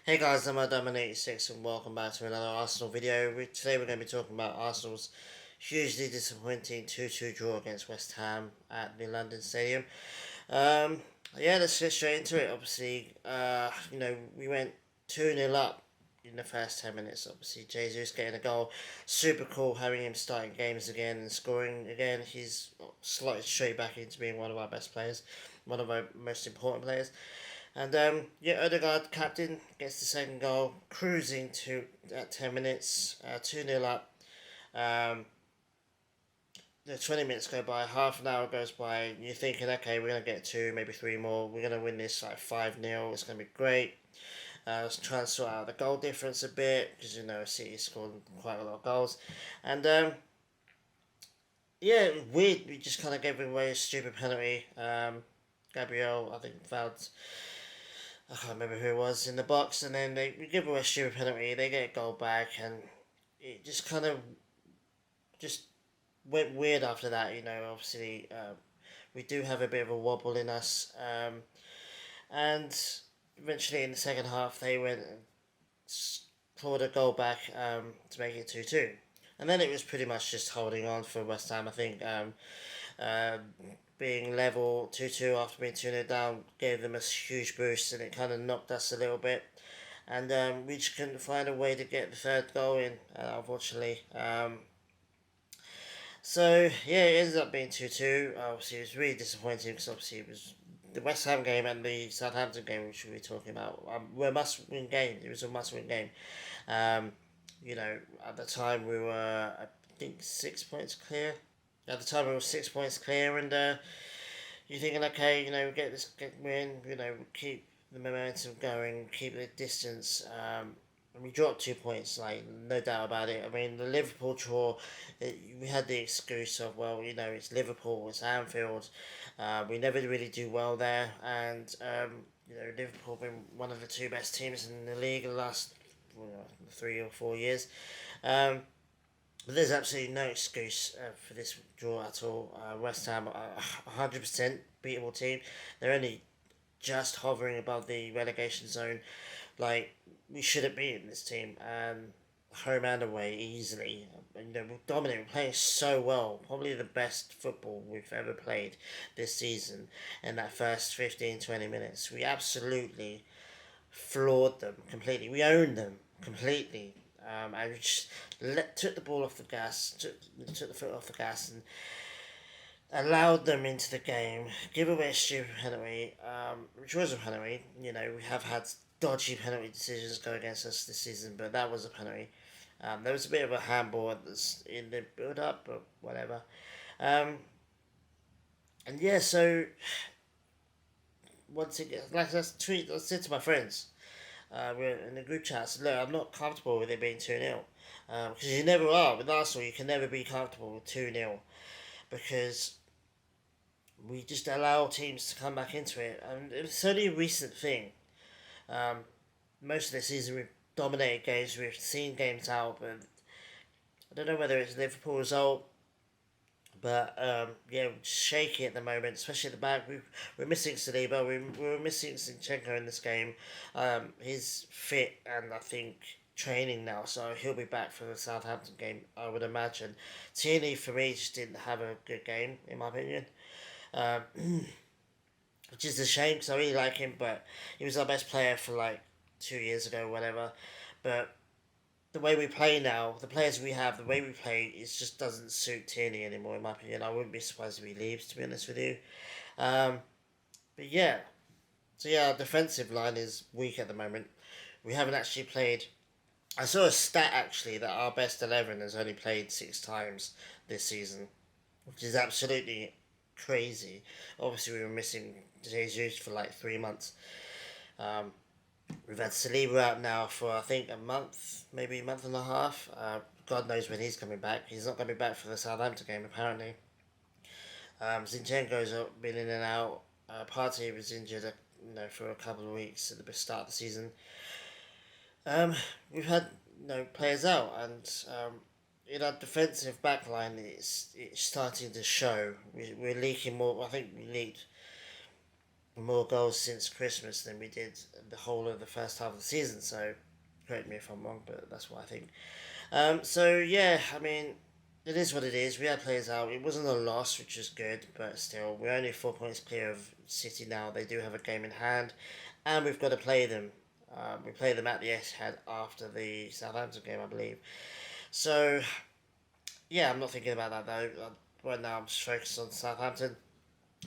Hey guys, I'm Adam86 and welcome back to another Arsenal video. Today we're going to be talking about Arsenal's hugely disappointing 2-2 draw against West Ham at the London Stadium. Um, let's get straight into it. Obviously, we went 2-0 up in the first 10 minutes. Obviously, Jesus getting a goal. Super cool having him starting games again and scoring again. He's slotted straight back into being one of our best players, one of our most important players. And Odegaard, captain, gets the second goal, cruising to at 10 minutes, 2 0 up. Um, the 20 minutes go by, half an hour goes by, you're thinking, okay, we're going to get two, maybe three more, we're going to win this like 5-0, it's going to be great. Let's try and sort out the goal difference a bit, because City scored quite a lot of goals. And weird, we just kind of gave away a stupid penalty. Gabriel, I think, fouled. I can't remember who it was in the box, and then we give away a stupid penalty. They get a goal back, and it just kind of just went weird after that. Obviously, we do have a bit of a wobble in us, and eventually in the second half they went and clawed a goal back to make it 2-2. And then it was pretty much just holding on for West Ham. I think uh, being level 2-2 after being 2 0 down gave them a huge boost, and it kind of knocked us a little bit. And we just couldn't find a way to get the third goal in, unfortunately. It ended up being 2-2. Obviously, it was really disappointing because obviously it was the West Ham game and the Southampton game, which we'll be talking about, were must-win games. It was a must-win game. Um, at the time we were, I think, 6 points clear. At the time we were 6 points clear, and you're thinking, okay, get this win, keep the momentum going, keep the distance. And we dropped 2 points, like no doubt about it. I mean, the Liverpool draw, we had the excuse of, well, it's Liverpool, it's Anfield. We never really do well there, and Liverpool have been one of the two best teams in the league in the last 3 or 4 years. Um, but there's absolutely no excuse for this draw at all. West Ham are 100% beatable team. They're only just hovering above the relegation zone. Like, we shouldn't be in this team. Home and away easily. We're dominating, we're playing so well. Probably the best football we've ever played this season. In that first 15-20 minutes, we absolutely floored them completely. We owned them completely. And we just took the ball off the gas, took the foot off the gas, and allowed them into the game. Give away a stupid penalty, which was a penalty. We have had dodgy penalty decisions go against us this season, but that was a penalty. There was a bit of a handball in the build up, but whatever. Um, and yeah, so once again, like I said to my friends, we're in the group chat. I said, look, I'm not comfortable with it being 2-0. Because you never are. With Arsenal, you can never be comfortable with 2-0. Because we just allow teams to come back into it. And it's only a recent thing. Um, Most of the season, we've dominated games, we've seen games out, but I don't know whether it's a Liverpool result. But we're shaky at the moment, especially at the back. We're missing Saliba, we're missing Zinchenko in this game. He's fit and I think training now, so he'll be back for the Southampton game, I would imagine. Tierney, for me, just didn't have a good game, in my opinion. Um, which is a shame because I really like him, but he was our best player for like 2 years ago, whatever. But the way we play now, the players we have, the way we play, it just doesn't suit Tierney anymore, in my opinion. I wouldn't be surprised if he leaves, to be honest with you. Um, but yeah, our defensive line is weak at the moment. We haven't actually played. I saw a stat actually that our best 11 has only played 6 times this season, which is absolutely crazy. Obviously, we were missing Jesus for like 3 months. Um, We've had Saliba out now for I think a month, maybe a month and a half. God knows when he's coming back. He's not going to be back for the Southampton game apparently. Zinchenko's been in and out. Partey was injured, for a couple of weeks at the start of the season. We've had players out, and in our defensive backline, it's starting to show. We're leaking more. I think we leaked more goals since Christmas than we did the whole of the first half of the season. So, correct me if I'm wrong, but that's what I think. So yeah, I mean, it is what it is. We had players out. It wasn't a loss, which is good, but still, we're only 4 points clear of City now. They do have a game in hand, and we've got to play them. We play them at the Etihad after the Southampton game, I believe. So yeah, I'm not thinking about that though. Right now, I'm just focused on Southampton.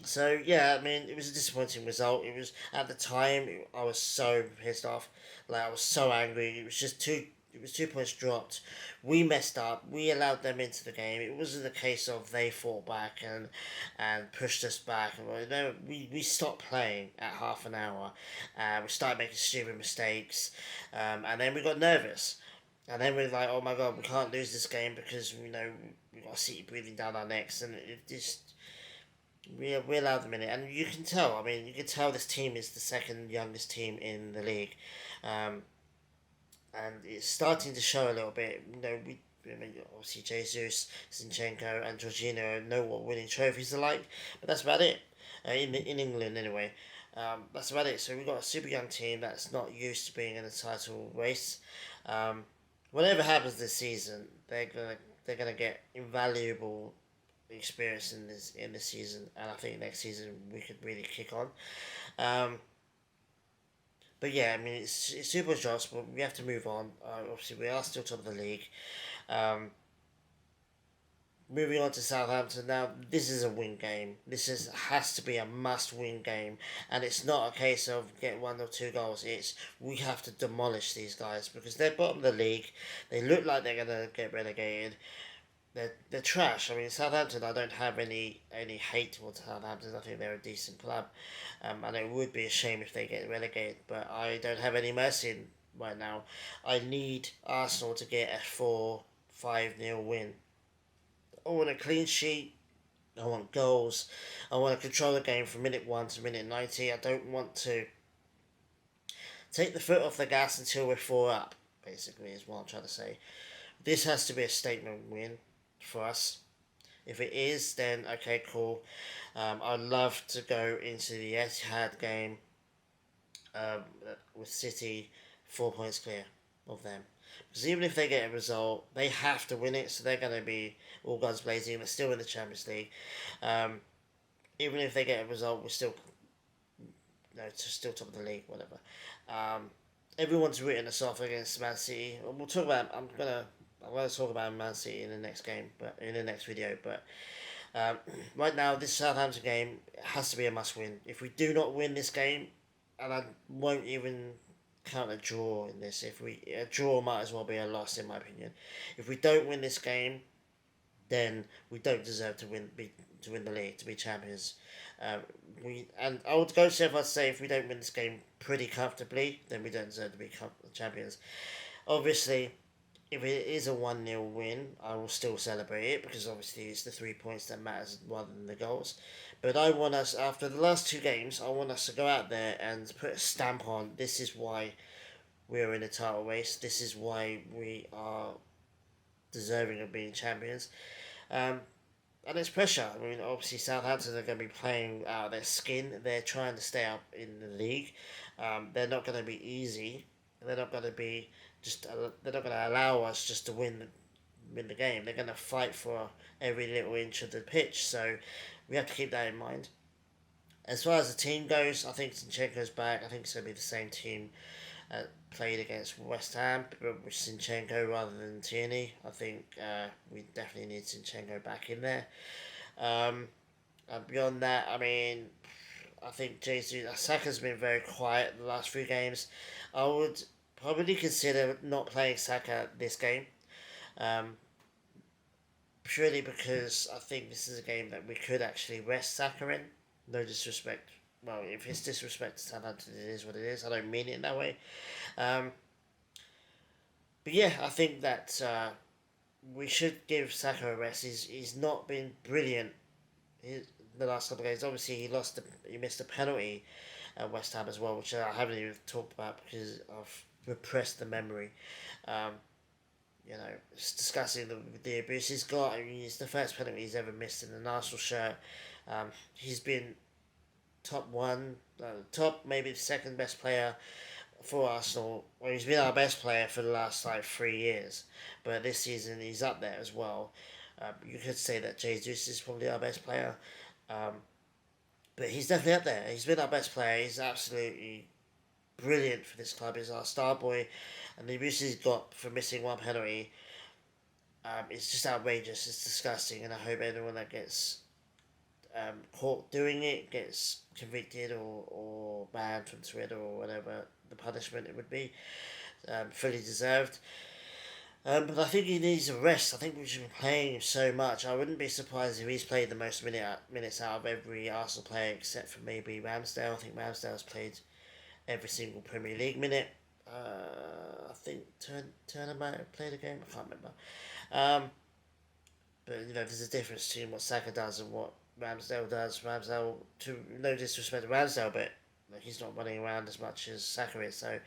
So yeah, I mean, it was a disappointing result. It was at the time I was so pissed off, like I was so angry. It was just two. It was 2 points dropped. We messed up. We allowed them into the game. It wasn't a case of they fought back and pushed us back. No, we stopped playing at half an hour. We started making stupid mistakes, and then we got nervous. And then we're like, oh my god, we can't lose this game because we got City breathing down our necks, and it just we allowed them in it, and you can tell. I mean, you can tell this team is the second youngest team in the league, um, and it's starting to show a little bit. I mean, obviously Jesus, Zinchenko, and Jorginho know what winning trophies are like, but that's about it. In England, anyway. That's about it. So we've got a super young team that's not used to being in a title race. Um, Whatever happens this season, they're gonna get invaluable experience in this season, and I think next season we could really kick on. Um, but yeah, I mean it's super shots, but we have to move on. Obviously, we are still top of the league. Um, Moving on to Southampton now. This is a win game. Has to be a must win game, and it's not a case of get 1 or 2 goals. It's we have to demolish these guys because they're bottom of the league. They look like they're gonna get relegated. They're trash. I mean, Southampton. I don't have any hate towards Southampton. I think they're a decent club, and it would be a shame if they get relegated. But I don't have any mercy right now. I need Arsenal to get a 4-5-0 win. I want a clean sheet. I want goals. I want to control the game from minute 1 to minute 90. I don't want to take the foot off the gas until we're 4 up. Basically, is what I'm trying to say. This has to be a statement win for us. If it is, then okay, cool. I'd love to go into the Etihad game um, with City 4 points clear of them. Because even if they get a result, they have to win it, so they're going to be all guns blazing. They're still in the Champions League. Um, Even if they get a result, we're still still top of the league, whatever. Um, Everyone's written us off against Man City. We'll talk about. I'm gonna talk about Man City in the next game, but in the next video. But right now, this Southampton game has to be a must win. If we do not win this game, and I won't even count a draw in this. If we a draw might as well be a loss in my opinion. If we don't win this game, then we don't deserve to win the league to be champions. I would go so far to say if we don't win this game pretty comfortably, then we don't deserve to be champions. Obviously, if it is a 1-0 win, I will still celebrate it because obviously it's the 3 points that matters rather than the goals. But I want us, after the last 2 games, I want us to go out there and put a stamp on this is why we're in a title race, this is why we are deserving of being champions. Um, and it's pressure. I mean, obviously Southampton are going to be playing out of their skin. They're trying to stay up in the league. They're not going to be easy. They're not going to be they're not going to allow us just to win the game. They're going to fight for every little inch of the pitch. So we have to keep that in mind. As far as the team goes, I think Zinchenko's back. I think it's going to be the same team played against West Ham, but with Zinchenko rather than Tierney. I think we definitely need Zinchenko back in there. Um, and beyond that, I mean, I think Jesus Saka's been very quiet the last few games. I would probably consider not playing Saka this game. Um, Purely because I think this is a game that we could actually rest Saka in. No disrespect. Well, if it's disrespect to Southampton, it is what it is. I don't mean it in that way. Um, but yeah, I think that we should give Saka a rest. He's not been brilliant the last couple of games. Obviously, he missed a penalty at West Ham as well, which I haven't even talked about because I've repressed the memory. Um, it's discussing the abuse he's got. I mean, it's the first penalty he's ever missed in an Arsenal shirt. He's been top one, top maybe the second best player for Arsenal. Well, he's been our best player for the last like 3 years, but this season he's up there as well. You could say that Jesus is probably our best player, um, but he's definitely up there. He's been our best player. He's absolutely brilliant for this club. He's our star boy, and the abuse he's got for missing one penalty, it's just outrageous. It's disgusting, and I hope anyone that gets caught doing it gets convicted or banned from Twitter or whatever the punishment it would be, fully deserved. But I think he needs a rest. I think we've been playing him so much. I wouldn't be surprised if he's played the most minutes out of every Arsenal player except for maybe Ramsdale. I think Ramsdale's played every single Premier League minute. I think Turner might have played a game. I can't remember. Um, but there's a difference between what Saka does and what Ramsdale does. Ramsdale, to no disrespect to Ramsdale, but he's not running around as much as Saka is. So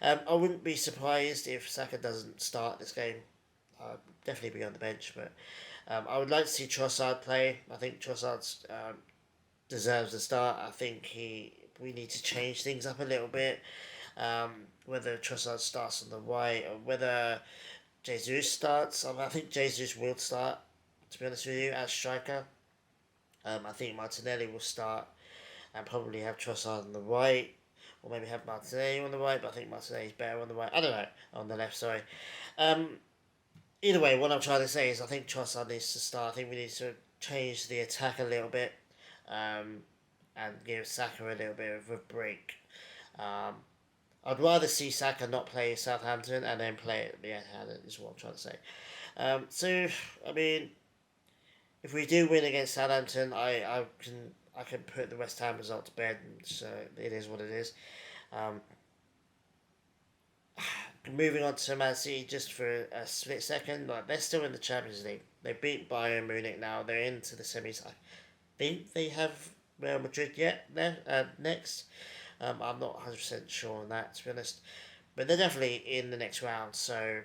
I wouldn't be surprised if Saka doesn't start this game. Definitely be on the bench, but I would like to see Trossard play. I think Trossard deserves a start. I think we need to change things up a little bit. Whether Trossard starts on the right or whether Jesus starts. I think Jesus will start, to be honest with you, as striker. I think Martinelli will start and probably have Trossard on the right, or maybe have Martinelli on the right, but I think Martinelli is better on the right. I don't know, on the left, sorry. Um, Either way, what I'm trying to say is I think Trossard needs to start. I think we need to change the attack a little bit, um, and give Saka a little bit of a break. Um, I'd rather see Saka not play Southampton and then play at the Etihad, is what I'm trying to say. So, I mean, if we do win against Southampton, I can put the West Ham result to bed. So it is what it is. Um, Moving on to Man City just for a split second, like they're still in the Champions League. They beat Bayern Munich now. They're into the semis. I think they have Real Madrid yet there next. I'm not 100% sure on that, to be honest, but they're definitely in the next round. So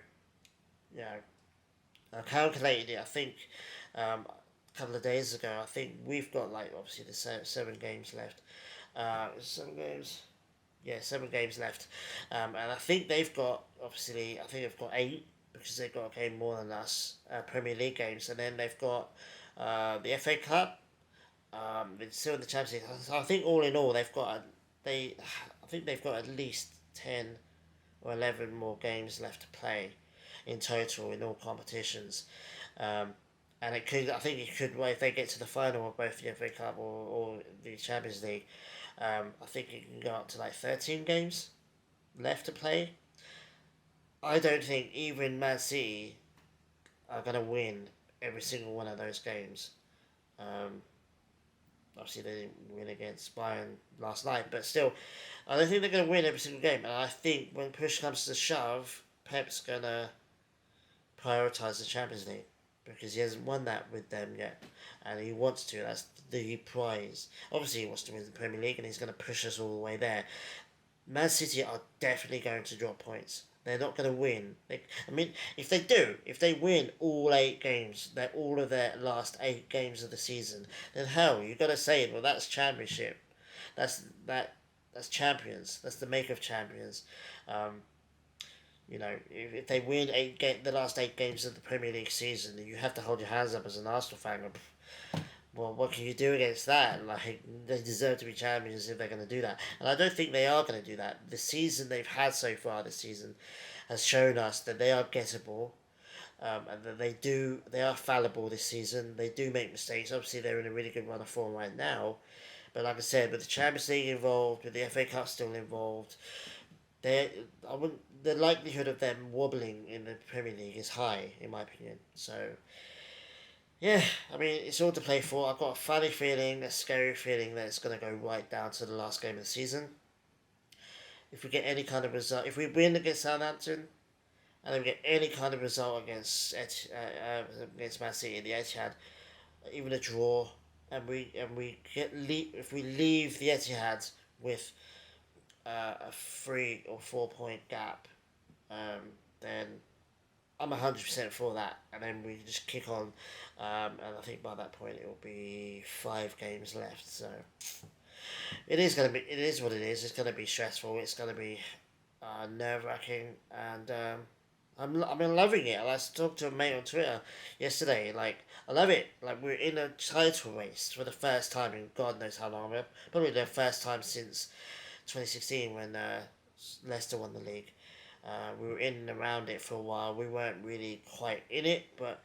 you know, I calculated it. I think a couple of days ago. I think we've got like obviously the 7 games left. 7 games. Yeah, 7 games left, and I think they've got obviously. I think they've got 8 because they've got a game more than us. Premier League games, and then they've got the FA Cup. It's still in the Champions League. So I think all in all, they. I think they've got at least 10 or 11 more games left to play, in total in all competitions. Um, and it could, I think it could, well, if they get to the final of both the FA Cup or the Champions League, I think it can go up to like 13 games left to play. I don't think even Man City are going to win every single one of those games. Um, Obviously, they didn't win against Bayern last night, but still, I don't think they're going to win every single game. And I think when push comes to shove, Pep's going to prioritise the Champions League because he hasn't won that with them yet, and he wants to. That's the prize. Obviously, he wants to win the Premier League, and he's going to push us all the way there. Man City are definitely going to drop points. They're not going to win. I mean, if they win all 8 games, they're all of their last 8 games of the season, then hell, you got to say, well, that's championship. That's that. That's champions. That's the make of champions. Um, if they win the last 8 games of the Premier League season, you have to hold your hands up as an Arsenal fan. Well, what can you do against that? Like, they deserve to be champions if they're going to do that. And I don't think they are going to do that. The season they've had so far this season has shown us that they are gettable, and that they are fallible this season. They do make mistakes. Obviously, they're in a really good run of form right now. But like I said, with the Champions League involved, with the FA Cup still involved, the likelihood of them wobbling in the Premier League is high, in my opinion. So, yeah, I mean, it's all to play for. I've got a funny feeling, a scary feeling that it's going to go right down to the last game of the season. If we get any kind of result, if we win against Southampton, and then we get any kind of result against Man City in the Etihad, even a draw, and if we leave the Etihad with a 3 or 4 point gap, then I'm 100% for that, and then we just kick on, and I think by that point it will be 5 games left. So It is what it is. It's gonna be stressful. It's gonna be nerve wracking, and I'm loving it. I talked to a mate on Twitter yesterday. Like I love it. Like we're in a title race for the first time in God knows how long. Probably the first time since 2016 when Leicester won the league. We were in and around it for a while. We weren't really quite in it, but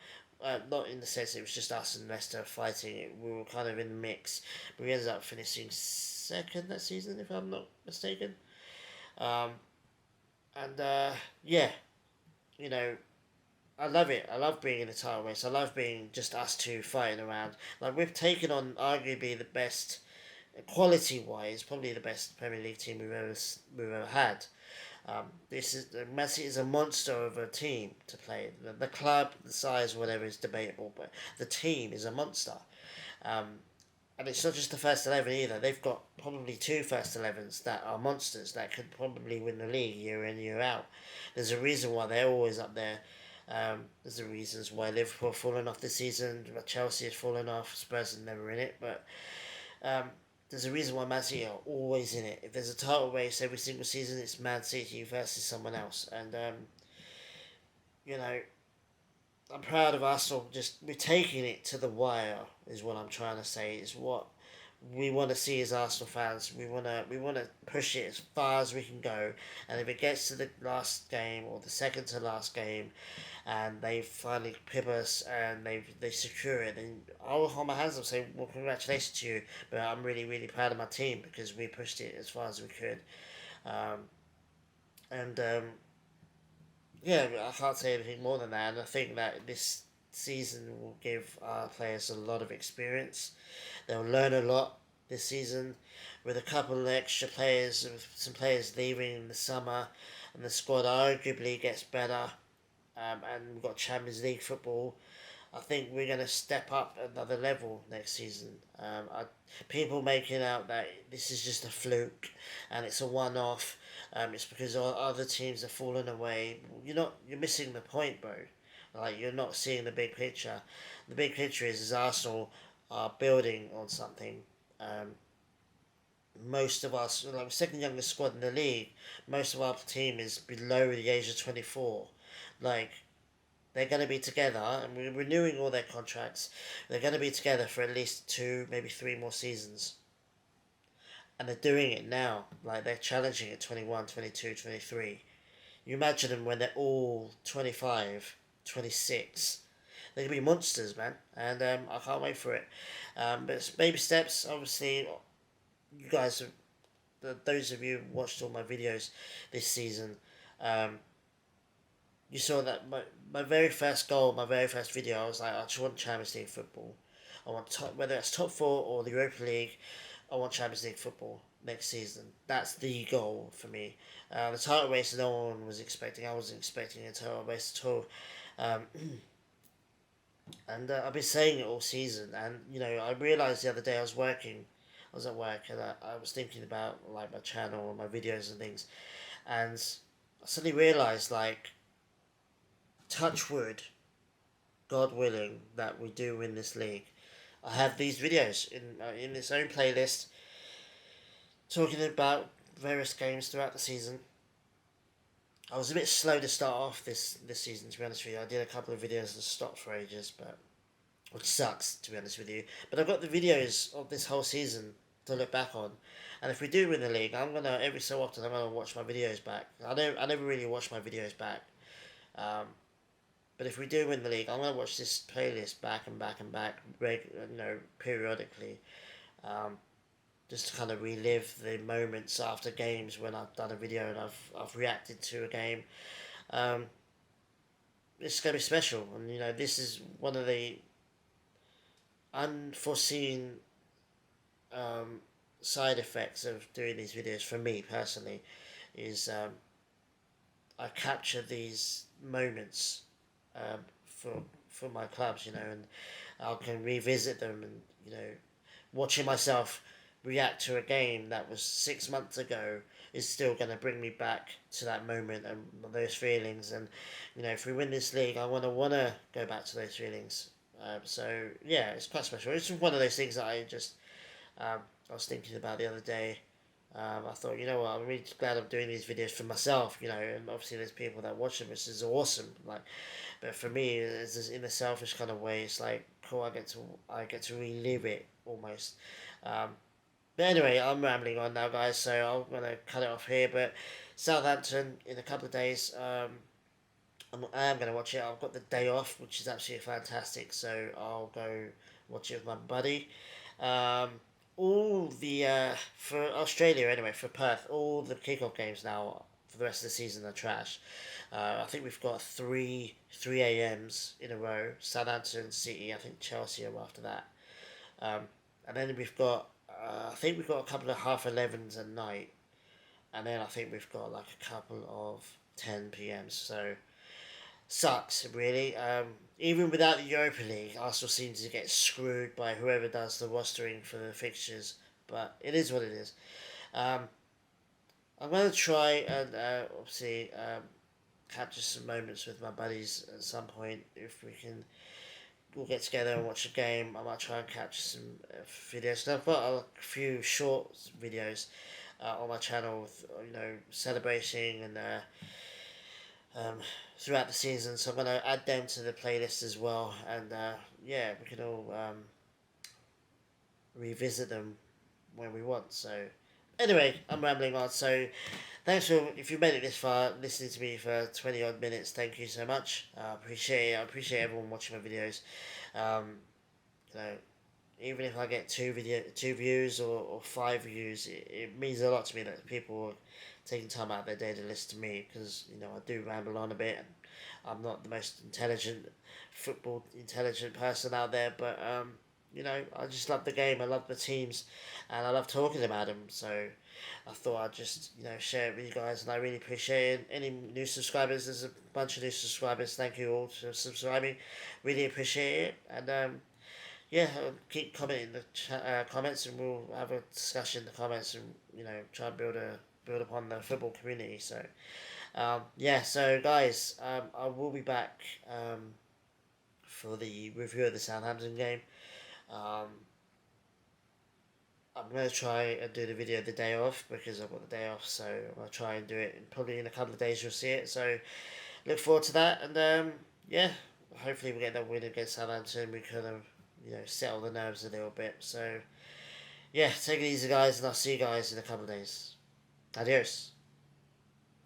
not in the sense it was just us and Leicester fighting it. We were kind of in the mix. We ended up finishing second that season, if I'm not mistaken. Um, and yeah, you know, I love it. I love being in the title race. I love being just us two fighting around. Like we've taken on arguably the best, quality wise, probably the best Premier League team we've ever had. This is Man City is a monster of a team to play. The club, the size, whatever is debatable, but the team is a monster. Um, and it's not just the first 11 either. They've got probably two first 11s that are monsters that could probably win the league year in, year out. There's a reason why they're always up there. There's the reasons why Liverpool have fallen off this season, Chelsea has fallen off, Spurs are never in it, but um, there's a reason why Man City are always in it. If there's a title race every single season, it's Man City versus someone else. And, you know, I'm proud of Arsenal. Just we're taking it to the wire, is what I'm trying to say. Is what we want to see as Arsenal fans. We wanna push it as far as we can go, and if it gets to the last game or the second to last game, and they finally pip us and they secure it, then I'll hold my hands up and say, well, congratulations to you. But I'm really proud of my team because we pushed it as far as we could, um, and yeah, I can't say anything more than that. And I think that this season will give our players a lot of experience. They'll learn a lot this season with a couple of extra players, with some players leaving in the summer, and the squad arguably gets better. And we've got Champions League football. I think we're going to step up another level next season. People making out that this is just a fluke and it's a one-off. It's because other teams have fallen away. You're missing the point, bro. Like you're not seeing the big picture. The big picture is Arsenal are building on something. Um, Most of us, like second youngest squad in the league, most of our team is below the age of 24. Like they're going to be together, and we're renewing all their contracts. They're going to be together for at least two, maybe three more seasons. And they're doing it now. Like, they're challenging at 21, 22, 23. You imagine them when they're all 25, 26. They're going to be monsters, man. And I can't wait for it. But it's baby steps. Obviously, you guys, those of you who watched all my videos this season, you saw that my very first goal, my very first video, I was like, I just want Champions League football. I want whether it's top four or the Europa League, I want Champions League football next season. That's the goal for me. The title race, no one was expecting. I wasn't expecting a title race at all. Um, and I've been saying it all season. And, I realised the other day I was working. I was at work and I was thinking about, like, my channel and my videos and things. And I suddenly realised, like, touch wood, God willing, that we do win this league. I have these videos in its own playlist talking about various games throughout the season. I was a bit slow to start off this season, to be honest with you. I did a couple of videos and stopped for ages, but which sucks, to be honest with you. But I've got the videos of this whole season to look back on. And if we do win the league, every so often I'm gonna watch my videos back. I never really watch my videos back. But if we do win the league, I'm gonna watch this playlist back and back and back, periodically, um, just to kind of relive the moments after games when I've done a video and I've reacted to a game. Um, it's gonna be special, and this is one of the unforeseen um, side effects of doing these videos for me personally. Is I capture these moments for my clubs, and I can revisit them, and watching myself react to a game that was 6 months ago is still going to bring me back to that moment and those feelings. And if we win this league, I wanna go back to those feelings. So yeah, it's quite special. It's one of those things that I just I was thinking about the other day. I thought, you know what, I'm really glad I'm doing these videos for myself, you know, and obviously there's people that watch them, which is awesome. Like, but for me, it's just in a selfish kind of way. It's like, cool, I get to relive it almost. Um, but anyway, I'm rambling on now, guys. So I'm gonna cut it off here. But Southampton in a couple of days. I am gonna watch it. I've got the day off, which is absolutely fantastic. So I'll go watch it with my buddy. Um, all the for Australia anyway, for Perth, all the kickoff games now for the rest of the season are trash. I think we've got three a.m.s in a row. Southampton, City. I think Chelsea are after that. Um, and then we've got I think we've got a couple of half 11s at night, and then I think we've got like a couple of 10 p.m.s. So sucks really. Even without the Europa League, Arsenal seems to get screwed by whoever does the rostering for the fixtures. But it is what it is. Um, I'm gonna try and obviously capture some moments with my buddies at some point if we can. We'll get together and watch a game. I might try and capture some videos. And I've got a few short videos on my channel, with, you know, celebrating and um, throughout the season. So I'm gonna add them to the playlist as well, and yeah, we can all revisit them when we want. So anyway, I'm rambling on. So thanks for if you made it this far, listening to me for 20 odd minutes. Thank you so much. Appreciate it. I appreciate everyone watching my videos. Um, you know, even if I get two views or five views, it means a lot to me that people are taking time out of their day to listen to me, because you know I do ramble on a bit. And I'm not the most football intelligent person out there, but you know, I just love the game. I love the teams, and I love talking about them. So I thought I'd just, you know, share it with you guys, and I really appreciate it. Any new subscribers? There's a bunch of new subscribers. Thank you all for subscribing. Really appreciate it, and yeah, keep commenting in the comments, and we'll have a discussion in the comments, and you know, try and build upon the football community. So yeah, so guys, I will be back for the review of the Southampton game. Um, I'm gonna try and do the video the day off because I've got the day off. So I'm gonna try and do it. And probably in a couple of days you'll see it. So look forward to that. And yeah, hopefully we get that win against Southampton. We kind of, you know, settle the nerves a little bit. So yeah, take it easy, guys, and I'll see you guys in a couple of days. Adios.